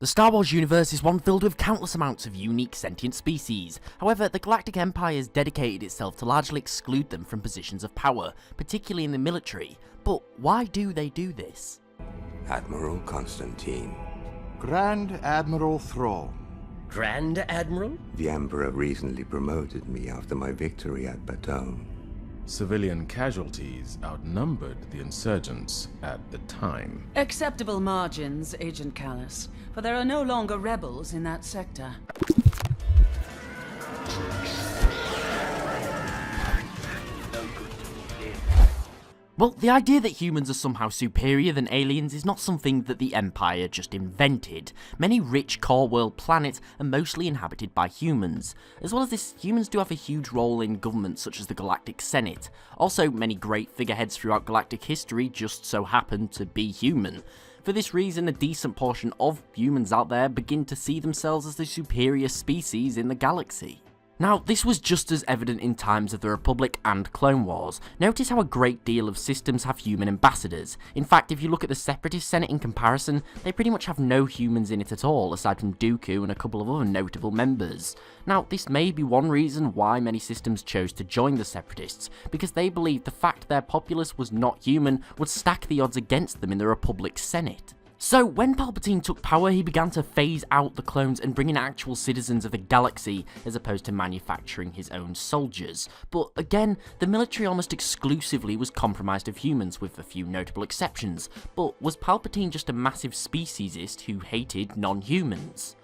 The Star Wars universe is one filled with countless amounts of unique sentient species. However, the Galactic Empire has dedicated itself to largely exclude them from positions of power, particularly in the military. But why do they do this? Admiral Constantine. Grand Admiral Thrall. Grand Admiral? The Emperor recently promoted me after my victory at Baton. Civilian casualties outnumbered the insurgents at the time. Acceptable margins, Agent Callus, for there are no longer rebels in that sector. Well, the idea that humans are somehow superior than aliens is not something that the Empire just invented. Many rich core world planets are mostly inhabited by humans. As well as this, humans do have a huge role in governments such as the Galactic Senate. Also, many great figureheads throughout galactic history just so happen to be human. For this reason, a decent portion of humans out there begin to see themselves as the superior species in the galaxy. Now, this was just as evident in times of the Republic and Clone Wars. Notice how a great deal of systems have human ambassadors. In fact, if you look at the Separatist Senate in comparison, they pretty much have no humans in it at all, aside from Dooku and a couple of other notable members. Now, this may be one reason why many systems chose to join the Separatists, because they believed the fact their populace was not human would stack the odds against them in the Republic's Senate. So, when Palpatine took power, he began to phase out the clones and bring in actual citizens of the galaxy, as opposed to manufacturing his own soldiers. But again, the military almost exclusively was comprised of humans, with a few notable exceptions. But was Palpatine just a massive speciesist who hated non-humans?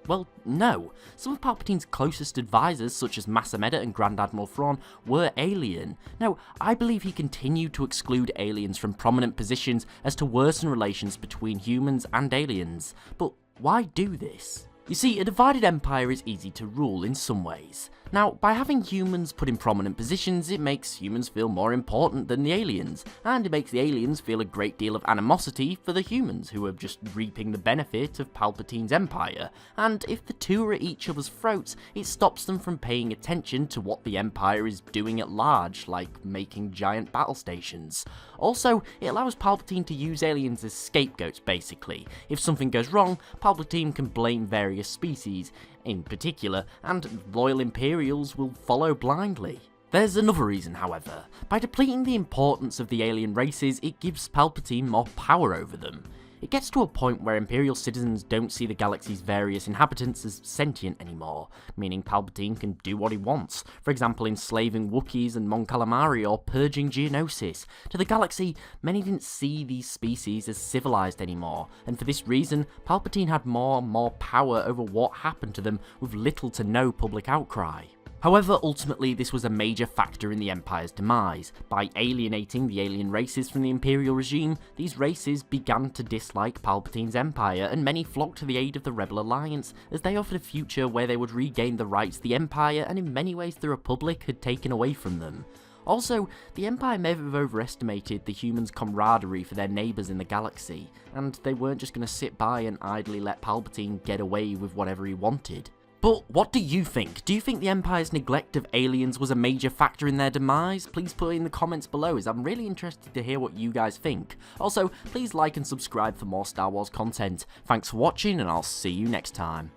Well, no. Some of Palpatine's closest advisors, such as Mas Amedda and Grand Admiral Thrawn, were alien. Now, I believe he continued to exclude aliens from prominent positions as to worsen relations between humans and aliens. But why do this? You see, a divided empire is easy to rule in some ways. Now, by having humans put in prominent positions, it makes humans feel more important than the aliens, and it makes the aliens feel a great deal of animosity for the humans, who are just reaping the benefit of Palpatine's empire. And if the two are at each other's throats, it stops them from paying attention to what the empire is doing at large, like making giant battle stations. Also, it allows Palpatine to use aliens as scapegoats, basically. If something goes wrong, Palpatine can blame various species in particular, and loyal Imperials will follow blindly. There's another reason, however. By depleting the importance of the alien races, it gives Palpatine more power over them. It gets to a point where Imperial citizens don't see the galaxy's various inhabitants as sentient anymore, meaning Palpatine can do what he wants, for example enslaving Wookiees and Mon Calamari or purging Geonosis. To the galaxy, many didn't see these species as civilized anymore, and for this reason, Palpatine had more and more power over what happened to them with little to no public outcry. However, ultimately this was a major factor in the Empire's demise. By alienating the alien races from the Imperial regime, these races began to dislike Palpatine's empire, and many flocked to the aid of the Rebel Alliance, as they offered a future where they would regain the rights the Empire, and in many ways the Republic, had taken away from them. Also, the Empire may have overestimated the humans' camaraderie for their neighbours in the galaxy, and they weren't just going to sit by and idly let Palpatine get away with whatever he wanted. But what do you think? Do you think the Empire's neglect of aliens was a major factor in their demise? Please put it in the comments below, as I'm really interested to hear what you guys think. Also, please like and subscribe for more Star Wars content. Thanks for watching, and I'll see you next time.